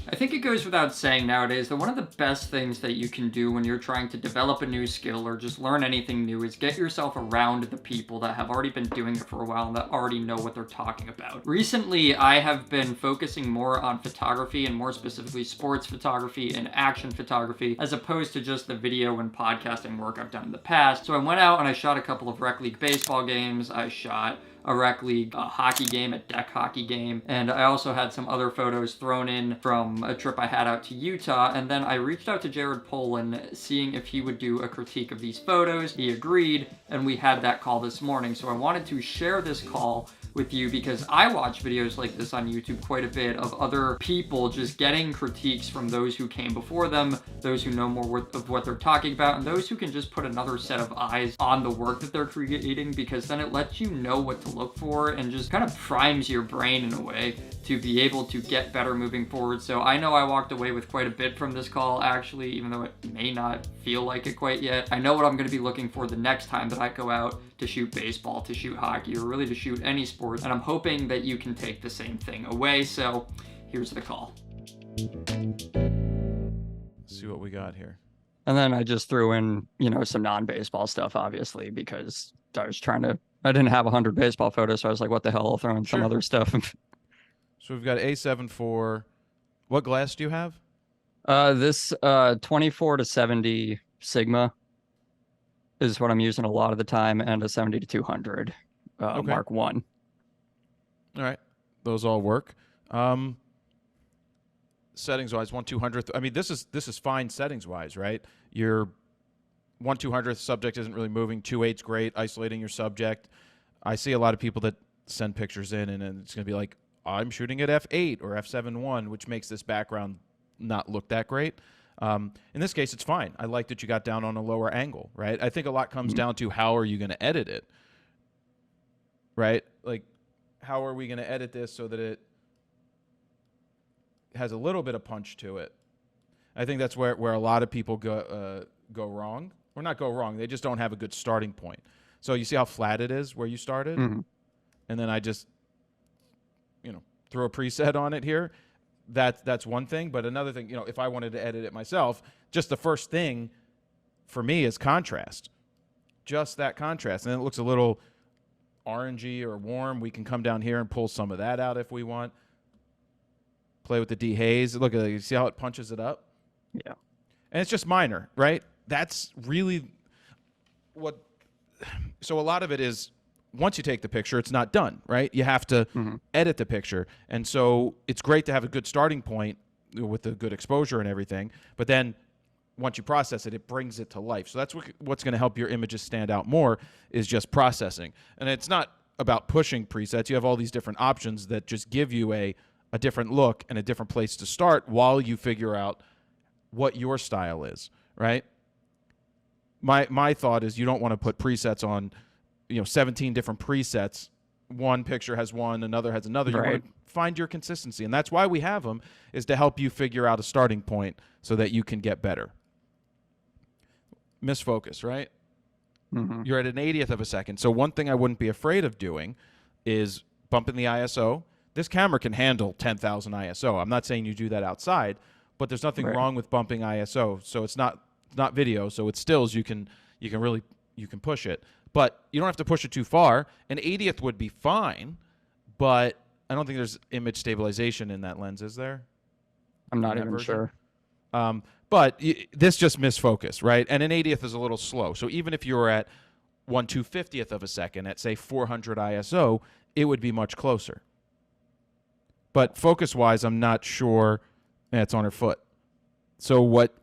I think it goes without saying nowadays that one of the best things that you can do when you're trying to develop a new skill or just learn anything new is get yourself around the people that have already been doing it for a while and that already know what they're talking about. Recently, I have been focusing more on photography and more specifically sports photography and action photography as opposed to just the video and podcasting work I've done in the past. So I went out and I shot a couple of rec league baseball games. I shot a rec league hockey game, a deck hockey game, and I also had some other photos thrown in from a trip I had out to Utah, and then I reached out to Jared Polin seeing if he would do a critique of these photos. He agreed, and we had that call this morning, so I wanted to share this call with you because I watch videos like this on YouTube quite a bit of other people just getting critiques from those who came before them, those who know more of what they're talking about, and those who can just put another set of eyes on the work that they're creating, because then it lets you know what to look for and just kind of primes your brain in a way to be able to get better moving forward. So I know I walked away with quite a bit from this call actually, even though it may not feel like it quite yet. I know what I'm going to be looking for the next time that I go out to shoot baseball, to shoot hockey, or really to shoot any sport, and I'm hoping that you can take the same thing away. So here's the call. Let's see what we got here. And then I just threw in, some non-baseball stuff, obviously, because I didn't have 100 baseball photos, so I was like, what the hell, I'll throw in some other stuff. So we've got A7 IV. What glass do you have? This 24 to 70 Sigma is what I'm using a lot of the time, and a 70 to 200 Okay. Mark 1. All right. Those all work. Settings-wise, 1/200th. I mean, this is fine settings-wise, right? Your 1/200th subject isn't really moving. 2/8's great, isolating your subject. I see a lot of people that send pictures in, and it's going to be like, I'm shooting at f8 or f7.1, which makes this background not look that great. In this case, it's fine. I like that you got down on a lower angle, right? I think a lot comes down to how are you going to edit it, right? Like, how are we going to edit this so that it has a little bit of punch to it? I think that's where a lot of people go wrong. Or not go wrong. They just don't have a good starting point. So you see how flat it is where you started? Mm-hmm. And then I just, throw a preset on it here. That's one thing. But another thing, if I wanted to edit it myself, just the first thing for me is contrast. Just that contrast. And then it looks a little orangey or warm. We can come down here and pull some of that out if we want. Play with the dehaze. Look at it. You see how it punches it up? Yeah. And it's just minor, right? That's really what. So a lot of it is once you take the picture, it's not done, right? You have to edit the picture. And so it's great to have a good starting point with the good exposure and everything. But then once you process it, it brings it to life. So that's what's going to help your images stand out more is just processing. And it's not about pushing presets. You have all these different options that just give you a different look and a different place to start while you figure out what your style is, right? My thought is you don't want to put presets on, 17 different presets. One picture has one, another has another. You want to find your consistency. And that's why we have them, is to help you figure out a starting point so that you can get better. Misfocus, right? Mm-hmm. You're at an 80th of a second. So one thing I wouldn't be afraid of doing is bumping the ISO. This camera can handle 10,000 ISO. I'm not saying you do that outside, but there's nothing wrong with bumping ISO. So it's not video, so it's stills. You can push it, but you don't have to push it too far. An 80th would be fine, but I don't think there's image stabilization in that lens, is there? I'm not even sure. But this just misfocus, right? And an 80th is a little slow. So even if you were at 1/250th of a second at, say, 400 ISO, it would be much closer. But focus-wise, I'm not sure. It's on her foot. So what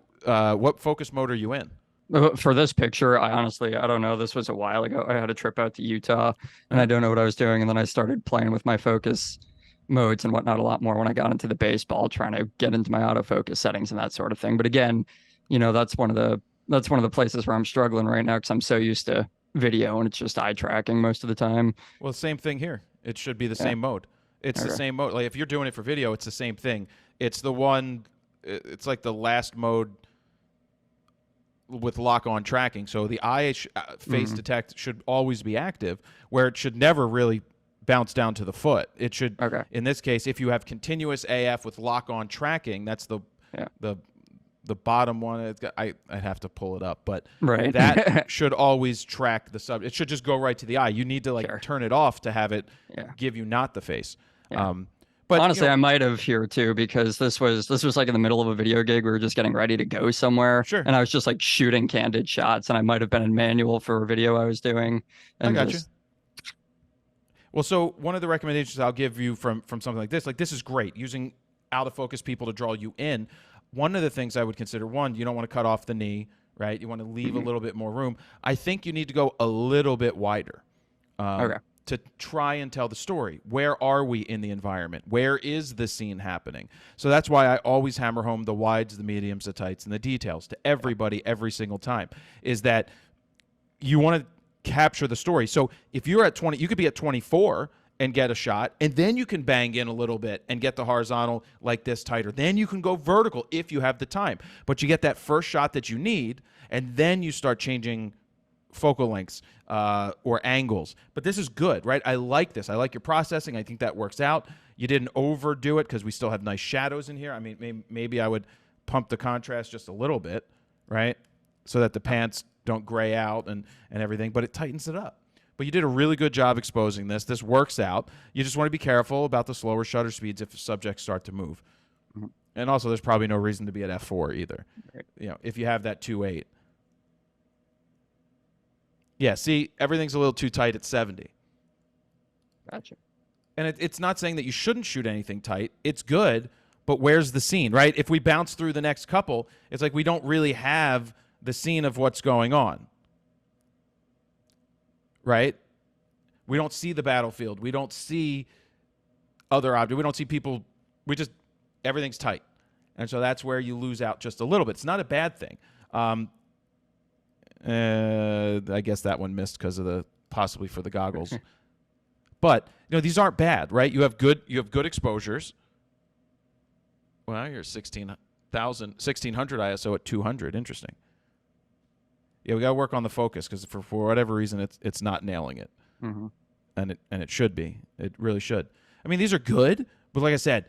focus mode are you in? For this picture, I don't know. This was a while ago. I had a trip out to Utah, and I don't know what I was doing. And then I started playing with my focus modes and whatnot a lot more when I got into the baseball, trying to get into my autofocus settings and that sort of thing. But again, that's one of the places where I'm struggling right now because I'm so used to video and it's just eye tracking most of the time. Well, same thing here. It should be the same mode. It's the same mode. Like if you're doing it for video, it's the same thing. It's the one. It's like the last mode with lock-on tracking. So the eye face detect should always be active, where it should never really bounce down to the foot. It should, Okay. in this case, if you have continuous AF with lock-on tracking, that's the bottom one. I'd have to pull it up, but Right. that should always track the sub. It should just go right to the eye. You need to like Sure. turn it off to have it Yeah. give you not the face. Yeah. But honestly, you know, I might have here too, because this was like in the middle of a video gig. We were just getting ready to go somewhere, Sure. and I was just like shooting candid shots, and I might have been in manual for a video I was doing. And I got you. Well, so one of the recommendations I'll give you from something like this is great, using out of focus people to draw you in. One of the things I would consider, one, you don't want to cut off the knee, right? You want to leave a little bit more room. I think you need to go a little bit wider. Okay. To try and tell the story. Where are we in the environment? Where is the scene happening? So that's why I always hammer home the wides, the mediums, the tights, and the details to everybody every single time, is that you want to capture the story. So if you're at 20, you could be at 24 and get a shot, and then you can bang in a little bit and get the horizontal like this tighter. Then you can go vertical if you have the time. But you get that first shot that you need, and then you start changing focal lengths or angles. But this is good, right? I like this. I like your processing. I think that works out. You didn't overdo it because we still have nice shadows in here. I mean, maybe I would pump the contrast just a little bit, right? So that the pants don't gray out and everything, but it tightens it up. But you did a really good job exposing this. This works out. You just want to be careful about the slower shutter speeds if subjects start to move. Mm-hmm. And also, there's probably no reason to be at f4 either. Right. You know, if you have that 2.8. Yeah, see, everything's a little too tight at 70. Gotcha. And it's not saying that you shouldn't shoot anything tight. It's good, but where's the scene, right? If we bounce through the next couple, it's like we don't really have the scene of what's going on, right? We don't see the battlefield. We don't see other objects. We don't see people. Everything's tight. And so that's where you lose out just a little bit. It's not a bad thing. I guess that one missed because of possibly for the goggles. But these aren't bad, right? You have good exposures. Well, you're 1600 ISO at 200. Interesting. Yeah, we got to work on the focus because for whatever reason it's not nailing it. Mm-hmm. And it should be. It really should. I mean, these are good, but like I said,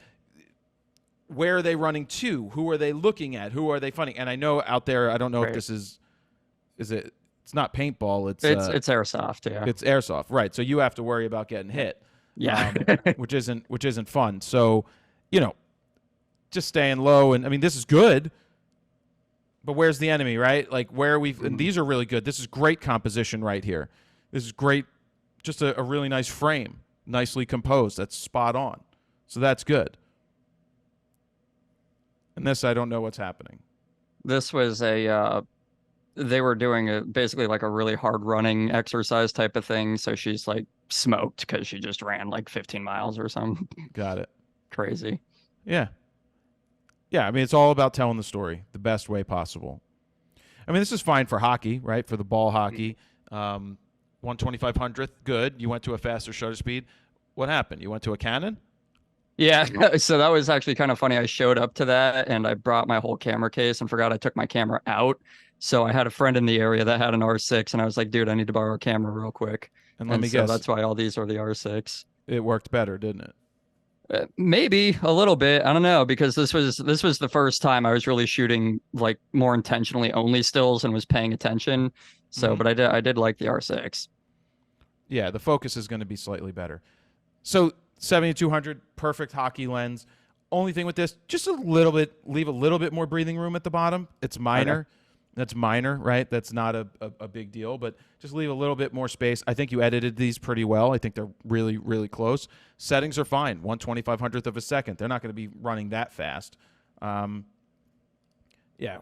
where are they running to? Who are they looking at? Who are they funding? And I know out there, I don't know if this is it? It's not paintball. It's airsoft. Yeah, it's airsoft. Right. So you have to worry about getting hit. Yeah, which isn't fun. So, just staying low. And I mean, this is good, but where's the enemy? Right. Like where are we? And these are really good. This is great composition right here. This is great. Just a really nice frame, nicely composed. That's spot on. So that's good. And this, I don't know what's happening. This was they were doing basically like a really hard running exercise type of thing. So she's like smoked because she just ran like 15 miles or something. Got it. Crazy. Yeah. Yeah. I mean, it's all about telling the story the best way possible. I mean, this is fine for hockey, right? For the ball hockey. 1/2500th, good. You went to a faster shutter speed. What happened? You went to a Canon? Yeah, so that was actually kind of funny. I showed up to that and I brought my whole camera case and forgot I took my camera out. So I had a friend in the area that had an R6 and I was like, dude, I need to borrow a camera real quick. And let me guess. That's why all these are the R6. It worked better, didn't it? Maybe a little bit. I don't know, because this was the first time I was really shooting like more intentionally only stills and was paying attention. So, but I did like the R6. Yeah, the focus is going to be slightly better. So 70-200, perfect hockey lens. Only thing with this, just leave a little bit more breathing room at the bottom. It's minor. Okay. That's minor, right? That's not a big deal, but just leave a little bit more space. I think you edited these pretty well. I think they're really, really close. Settings are fine, 1/2500th of a second. They're not going to be running that fast. Yeah.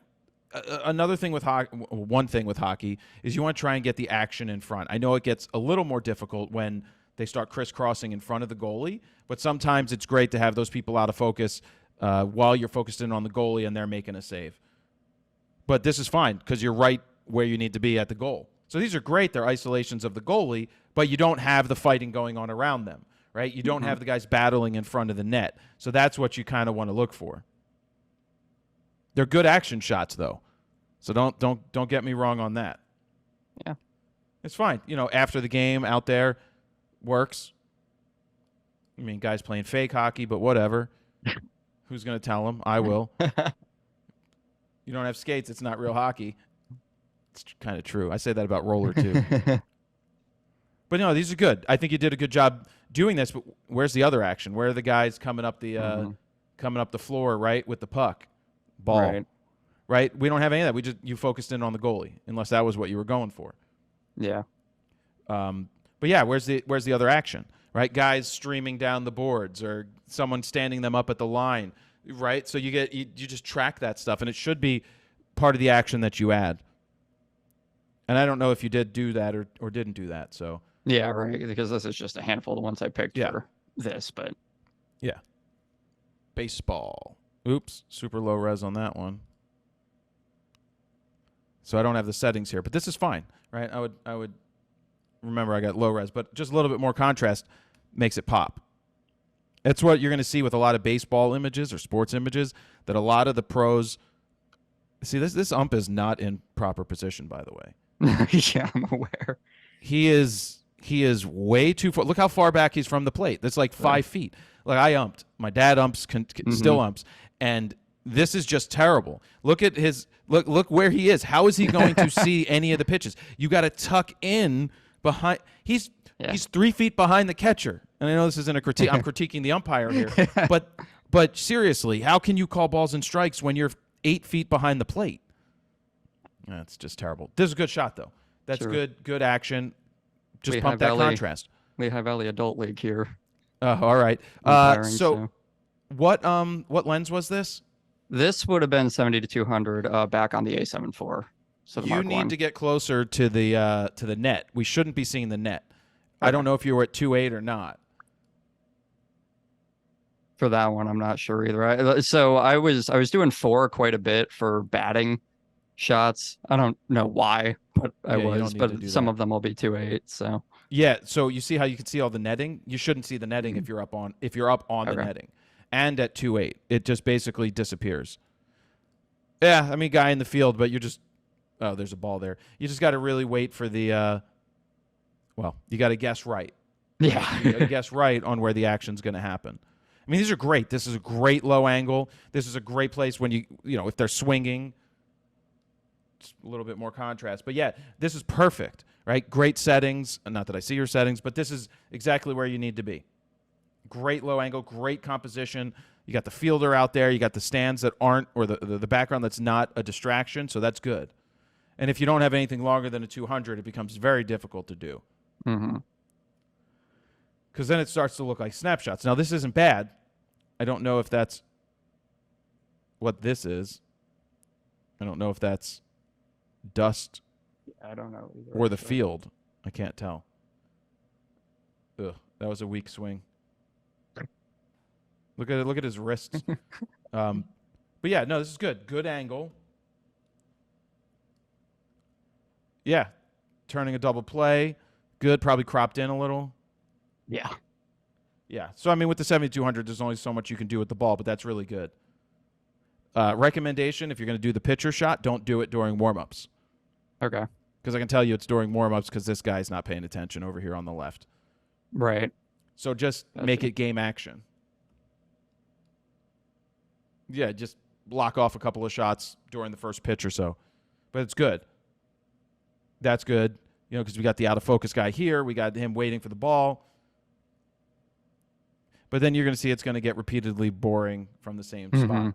Another thing with one thing with hockey is you want to try and get the action in front. I know it gets a little more difficult when they start crisscrossing in front of the goalie, but sometimes it's great to have those people out of focus while you're focused in on the goalie and they're making a save. But this is fine because you're right where you need to be at the goal. So these are great. They're isolations of the goalie, but you don't have the fighting going on around them, right? You don't have the guys battling in front of the net. So that's what you kind of want to look for. They're good action shots, though. So don't get me wrong on that. Yeah. It's fine. After the game out there works. I mean, guys playing fake hockey, but whatever. Who's going to tell them? I will. You don't have skates, it's not real hockey. It's kind of true. I say that about roller, too. But no, these are good. I think you did a good job doing this, but where's the other action? Where are the guys coming up the floor, right, with the puck? Ball. Right? We don't have any of that. You focused in on the goalie, unless that was what you were going for. Yeah. But yeah, where's the other action? Right? Guys streaming down the boards or someone standing them up at the line, right? So you just track that stuff, and it should be part of the action that you add. And I don't know if you did do that or didn't do that. So yeah, right. Because this is just a handful of the ones I picked for this, but yeah. Baseball. Oops, super low res on that one. So I don't have the settings here, but this is fine, right? I would remember I got low res, but just a little bit more contrast makes it pop. That's what you're going to see with a lot of baseball images or sports images, that a lot of the pros see. This ump is not in proper position, by the way. Yeah, I'm aware. He is way too far. Look how far back he's from the plate. That's like 5 feet. Like I umped. My dad umps, still umps, and this is just terrible. Look at his look where he is. How is he going to see any of the pitches? You got to tuck in behind. He's 3 feet behind the catcher. And I know this isn't a critique. I'm critiquing the umpire here. But seriously, how can you call balls and strikes when you're 8 feet behind the plate? That's just terrible. This is a good shot, though. That's good action. Just pump that contrast. Lehigh Valley Adult League here. All right. So what lens was this? This would have been 70 to 200 back on the A7 IV. So you need to get closer to the net. We shouldn't be seeing the net. Okay. I don't know if you were at 2.8 or not. For that one, I'm not sure either. So I was doing 4 quite a bit for batting shots. I don't know why, but I was. But some of them will be 2.8. So yeah. So you see how you can see all the netting. You shouldn't see the netting if you're up on the netting, and at 2.8, it just basically disappears. Yeah, I mean, guy in the field, but you just there's a ball there. You just got to really wait for the. Well, you got to guess right. Yeah, you got to guess right on where the action's going to happen. I mean, these are great. This is a great low angle. This is a great place when you if they're swinging. Just a little bit more contrast. But yeah, this is perfect, right? Great settings. Not that I see your settings, but this is exactly where you need to be. Great low angle, great composition. You got the fielder out there. You got the stands that aren't, or the background that's not a distraction, so that's good. And if you don't have anything longer than a 200, it becomes very difficult to do. Because then it starts to look like snapshots. Now, this isn't bad. I don't know if that's what this is. I don't know if that's dust I don't know either. or the field. I can't tell. Ugh, that was a weak swing. Look at his wrists. But yeah, no, this is good. Good angle. Yeah, turning a double play. Good, probably cropped in a little. Yeah. Yeah. So I mean, with the 7200, there's only so much you can do with the ball, but that's really good. Recommendation: if you're going to do the pitcher shot, don't do it during warm-ups. Okay. Because I can tell you it's during warm-ups because this guy's not paying attention over here on the left. Right. So just make it game action. Yeah, just block off a couple of shots during the first pitch or so. But it's good. That's good. Because we got the out-of-focus guy here. We got him waiting for the ball. But then you're going to see it's going to get repeatedly boring from the same spot.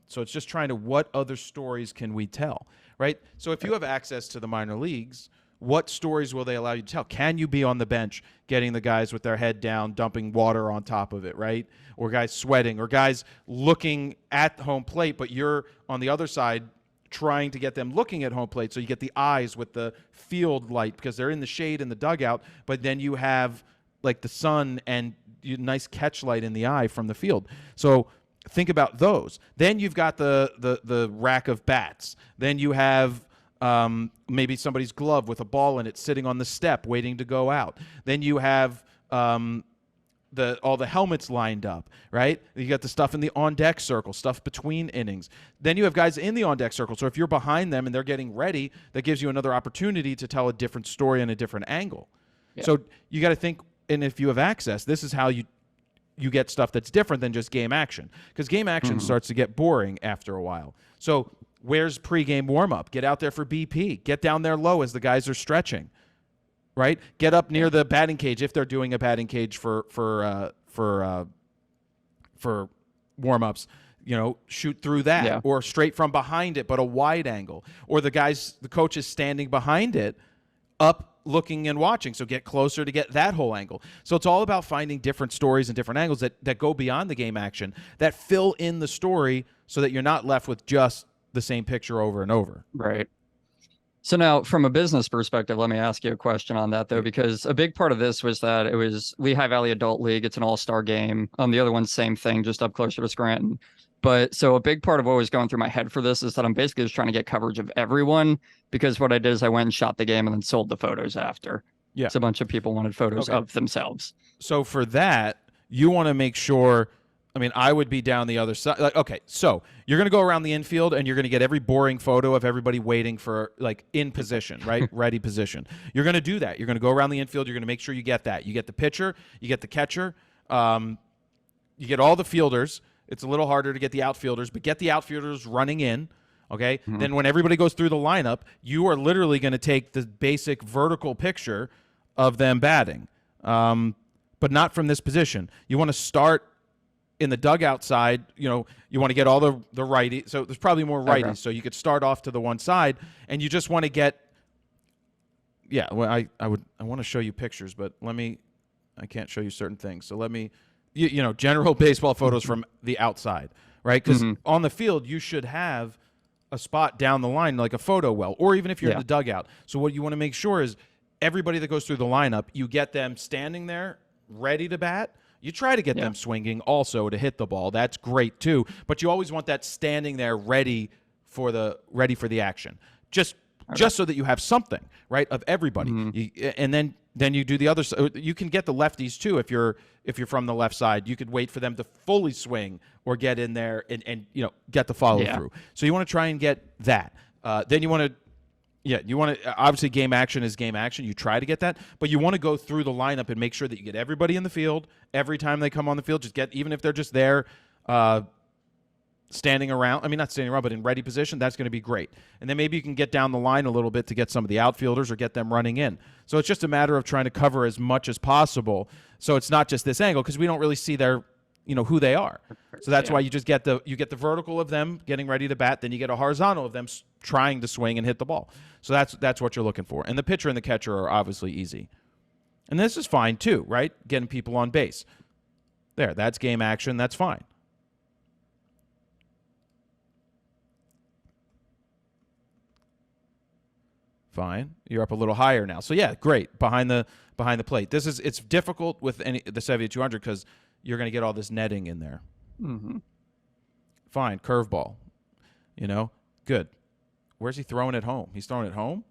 So it's just trying to, what other stories can we tell, right? So if you have access to the minor leagues, what stories will they allow you to tell? Can you be on the bench getting the guys with their head down, dumping water on top of it, right? Or guys sweating, or guys looking at home plate, but you're on the other side trying to get them looking at home plate, so you get the eyes with the field light because they're in the shade in the dugout, but then you have like the sun and nice catch light in the eye from the field. So think about those. Then you've got the rack of bats. Then you have maybe somebody's glove with a ball in it sitting on the step waiting to go out. Then you have all the helmets lined up, right? You got the stuff in the on-deck circle, stuff between innings. Then you have guys in the on-deck circle. So if you're behind them and they're getting ready, that gives you another opportunity to tell a different story and a different angle. Yeah. So you got to think, and if you have access, this is how you you get stuff that's different than just game action, because game action starts to get boring after a while. So where's pregame warm-up? Get out there for BP. Get down there low as the guys are stretching, right? Get up near the batting cage if they're doing a batting cage for warm-ups. You know, shoot through that, or straight from behind it, but a wide angle. Or the coach is standing behind it, up looking and watching, so get closer to get that whole angle. So it's all about finding different stories and different angles that go beyond the game action, that fill in the story so that you're not left with just the same picture over and over. Right. So now, from a business perspective, let me ask you a question on that, though, because a big part of this was that it was Lehigh Valley Adult League. It's an all-star game. The other one's same thing, just up closer to Scranton. But so a big part of what was going through my head for this is that I'm basically just trying to get coverage of everyone, because what I did is I went and shot the game and then sold the photos after. Yeah. So a bunch of people wanted photos of themselves. So for that, you want to make sure, I mean, I would be down the other side. Like, okay, so you're going to go around the infield and you're going to get every boring photo of everybody waiting for, like, in position, right? Ready position. You're going to do that. You're going to go around the infield. You're going to make sure you get that. You get the pitcher. You get the catcher. You get all the fielders. It's a little harder to get the outfielders, but get the outfielders running in, okay? Then when everybody goes through the lineup, you are literally going to take the basic vertical picture of them batting, but not from this position. You want to start in the dugout side. You know, you want to get all the righty. So there's probably more righties. Okay. So you could start off to the one side, and you just want to get. Yeah, well, I want to show you pictures, but I can't show you certain things. So let me. You know, general baseball photos from the outside, right? Because on the field, you should have a spot down the line, like a photo well, or even if you're in the dugout. So what you want to make sure is everybody that goes through the lineup, you get them standing there, ready to bat. You try to get them swinging also to hit the ball. That's great too. But you always want that standing there ready for the action. Just so that you have something, right, of everybody. And then you do the other side. You can get the lefties too if you're from the left side. You could wait for them to fully swing or get in there and you know, get the follow through. So you want to try and get that. Then you want to obviously game action is game action. You try to get that, but you want to go through the lineup and make sure that you get everybody in the field every time they come on the field. Just get, even if they're just there standing around. I mean, not standing around, but in ready position. That's going to be great. And then maybe you can get down the line a little bit to get some of the outfielders or get them running in. So it's just a matter of trying to cover as much as possible. So it's not just this angle, because we don't really see their, you know, who they are. So that's why you just get the vertical of them getting ready to bat. Then you get a horizontal of them trying to swing and hit the ball. So that's what you're looking for. And the pitcher and the catcher are obviously easy. And this is fine too, right? Getting people on base. There, that's game action. That's fine. Fine. You're up a little higher now. So yeah, great. Behind the plate. It's difficult with the 7200 because you're going to get all this netting in there. Fine. Curveball. You know, good. Where's he throwing it home? He's throwing it home?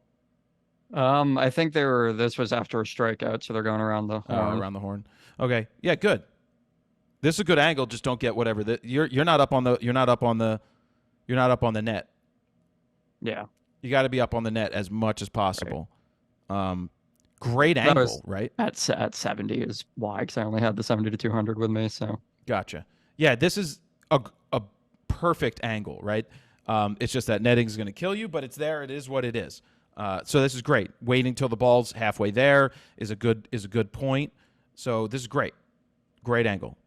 I think this was after a strikeout, so they're going around the horn. Around the horn. Okay. Yeah, good. This is a good angle. Just don't get whatever you're not up on the net. Yeah. You got to be up on the net as much as possible. Right. Great angle, right? At 70 is why, because I only had the 70 to 200 with me. So gotcha. Yeah, this is a perfect angle, right? It's just that netting is going to kill you, but it's there. It is what it is. So this is great. Waiting till the ball's halfway there is a good point. So this is great. Great angle.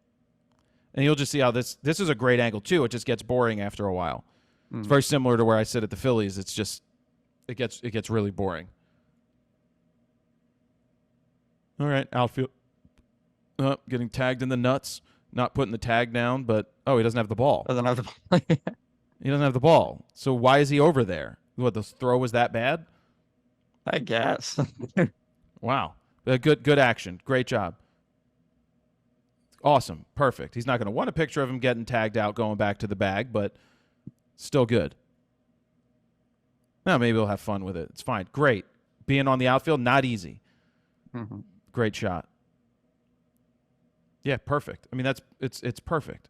And you'll just see how this is a great angle too. It just gets boring after a while. It's very similar to where I sit at the Phillies. It's just it gets really boring. All right, outfield. Getting tagged in the nuts. Not putting the tag down, but he doesn't have the ball. Doesn't have the ball. He doesn't have the ball. So why is he over there? What, the throw was that bad? I guess. Wow. Good action. Great job. Awesome. Perfect. He's not going to want a picture of him getting tagged out going back to the bag, but still good. Now maybe we'll have fun with it. It's fine. Great. Being on the outfield, not easy. Great shot. Yeah, perfect. I mean, it's perfect.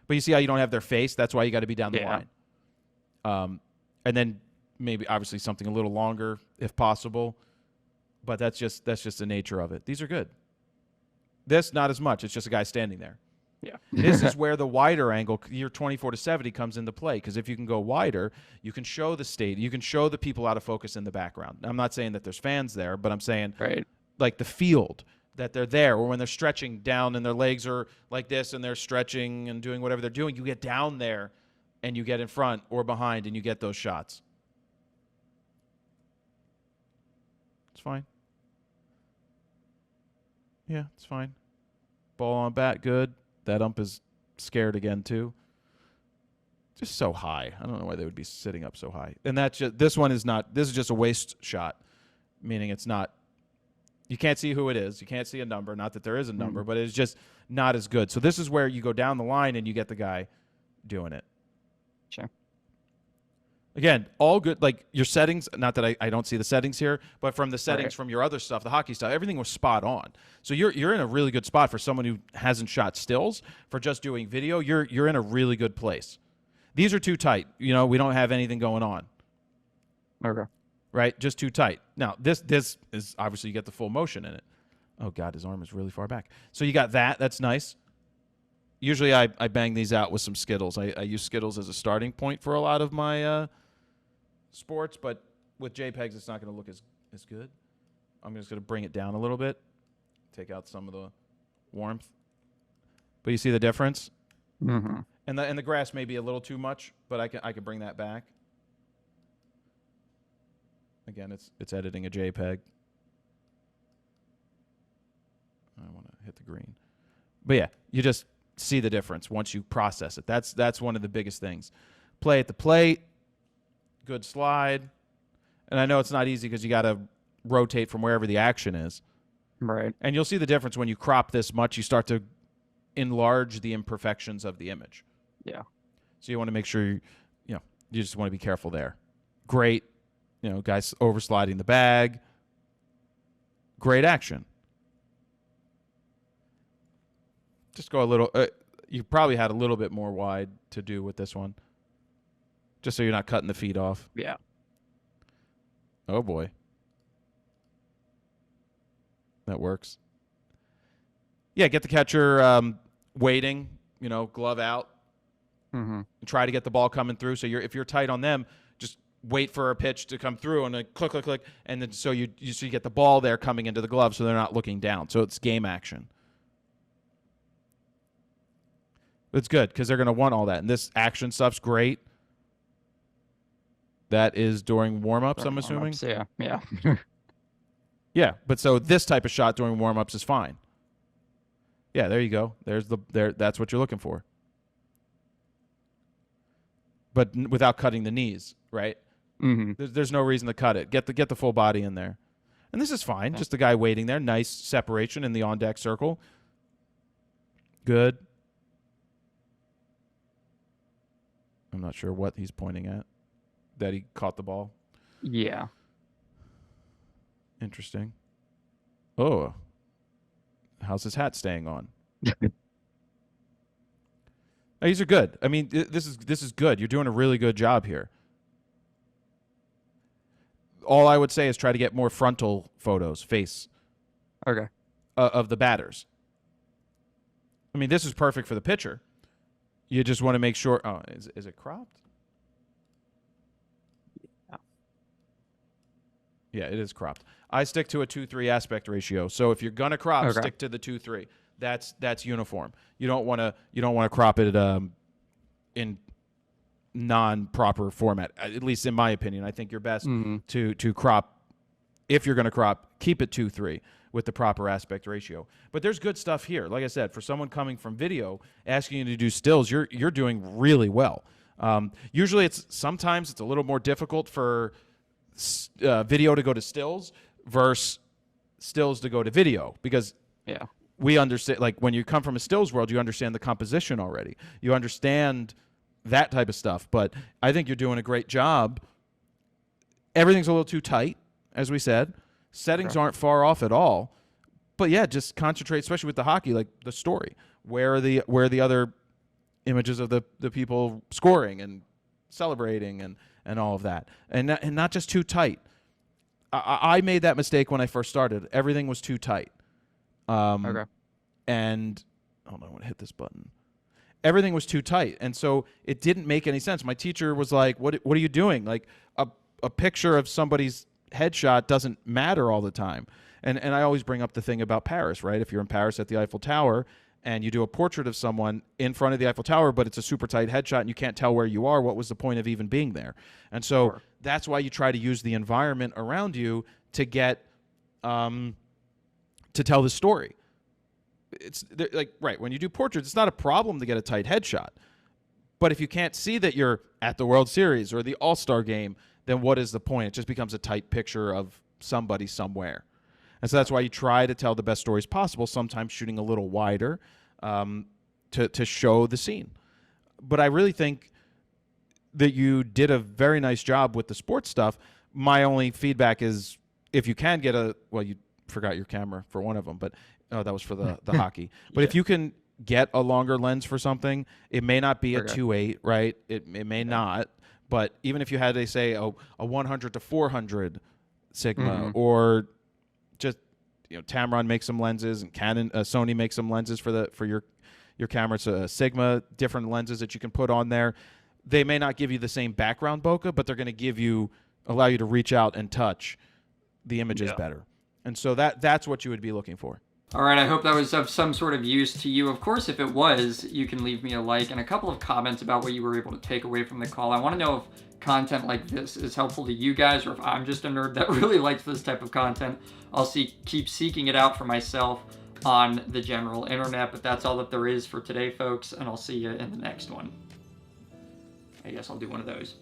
But you see how you don't have their face? That's why you got to be down the line. And then maybe obviously something a little longer if possible. But that's just the nature of it. These are good. This, not as much. It's just a guy standing there. Yeah. This is where the wider angle, your 24 to 70, comes into play. Because if you can go wider, you can show the state. You can show the people out of focus in the background. I'm not saying that there's fans there, but I'm saying like the field, that they're there, or when they're stretching down and their legs are like this and they're stretching and doing whatever they're doing, you get down there and you get in front or behind and you get those shots. It's fine. Yeah, it's fine. Ball on bat, good. That ump is scared again too. Just so high. I don't know why they would be sitting up so high. And that's just, this one is not, this is just a waste shot, meaning it's not, you can't see who it is. You can't see a number. Not that there is a number, but it's just not as good. So this is where you go down the line and you get the guy doing it. Sure. Again, all good. Like your settings, not that I don't see the settings here, but from the settings from your other stuff, the hockey stuff, everything was spot on. So you're in a really good spot for someone who hasn't shot stills. For just doing video, you're in a really good place. These are too tight. You know, we don't have anything going on. Okay. Right? Just too tight. Now, this is obviously you get the full motion in it. Oh, God, his arm is really far back. So you got that. That's nice. Usually I bang these out with some Skittles. I use Skittles as a starting point for a lot of my sports, but with JPEGs, it's not going to look as good. I'm just going to bring it down a little bit, take out some of the warmth. But you see the difference? Mm-hmm. And the grass may be a little too much, but I can bring that back. Again, it's editing a JPEG. I want to hit the green. But yeah, you just see the difference once you process it. That's one of the biggest things. Play at the plate, good slide. And I know it's not easy because you got to rotate from wherever the action is. Right. And you'll see the difference when you crop this much. You start to enlarge the imperfections of the image. Yeah. So you want to make sure you just want to be careful there. Great. Guys oversliding the bag. Great action. Just go a little. You probably had a little bit more wide to do with this one. Just so you're not cutting the feet off. Yeah. Oh, boy. That works. Yeah, get the catcher waiting, glove out. Mm-hmm. Try to get the ball coming through. So if you're tight on them, just wait for a pitch to come through and then click, click, click. And then so you get the ball there coming into the glove so they're not looking down. So it's game action. It's good because they're going to want all that. And this action stuff's great. That is during warm-ups, I'm assuming? Yeah. Yeah, but so this type of shot during warm-ups is fine. Yeah, there you go. That's what you're looking for. But without cutting the knees, right? Mm-hmm. There's no reason to cut it. Get the full body in there. And this is fine. Just the guy waiting there. Nice separation in the on-deck circle. Good. I'm not sure what he's pointing at. That he caught the ball. Yeah. Interesting. Oh. How's his hat staying on? These are good. I mean, this is good. You're doing a really good job here. All I would say is try to get more frontal photos, face. Okay. Of the batters. I mean, this is perfect for the pitcher. You just want to make sure. Oh, is it cropped? Yeah, it is cropped. I stick to a 2:3 aspect ratio. So if you're gonna crop, stick to the 2:3. That's uniform. You don't want to crop it in non-proper format. At least in my opinion, I think you're best to crop. If you're gonna crop, keep it 2:3 with the proper aspect ratio. But there's good stuff here. Like I said, for someone coming from video, asking you to do stills, you're doing really well. Usually, sometimes it's a little more difficult for video to go to stills versus stills to go to video because we understand, like when you come from a stills world, you understand the composition already. You understand that type of stuff. But I think you're doing a great job. Everything's a little too tight, as we said. Settings aren't far off at all. But yeah, just concentrate, especially with the hockey, like the story. Where are the other images of the people scoring and celebrating and all of that, and not just too tight. I made that mistake when I first started. Everything was too tight. and hold on, I want to hit this button. Everything was too tight, and so it didn't make any sense. My teacher was like, "What are you doing? Like a picture of somebody's headshot doesn't matter all the time." And I always bring up the thing about Paris, right? If you're in Paris at the Eiffel Tower and you do a portrait of someone in front of the Eiffel Tower, but it's a super tight headshot and you can't tell where you are, what was the point of even being there? And so Sure. that's why you try to use the environment around you to get to tell the story. It's like, right, when you do portraits, it's not a problem to get a tight headshot. But if you can't see that you're at the World Series or the All-Star game, then what is the point? It just becomes a tight picture of somebody somewhere. And so that's why you try to tell the best stories possible, sometimes shooting a little wider to show the scene. But I really think that you did a very nice job with the sports stuff. My only feedback is if you can get well, you forgot your camera for one of them, but that was for the hockey. But if you can get a longer lens for something, it may not be a 2.8, right? It may not. But even if you had, they say, a 100 to 400 Sigma, or just, Tamron makes some lenses, and Sony makes some lenses for your camera. So Sigma, different lenses that you can put on there. They may not give you the same background bokeh, but they're going to allow you to reach out and touch the images better. And so that's what you would be looking for. All right, I hope that was of some sort of use to you. Of course, if it was, you can leave me a like and a couple of comments about what you were able to take away from the call. I want to know if content like this is helpful to you guys, or if I'm just a nerd that really likes this type of content. I'll keep seeking it out for myself on the general internet, but that's all that there is for today, folks, and I'll see you in the next one. I guess I'll do one of those.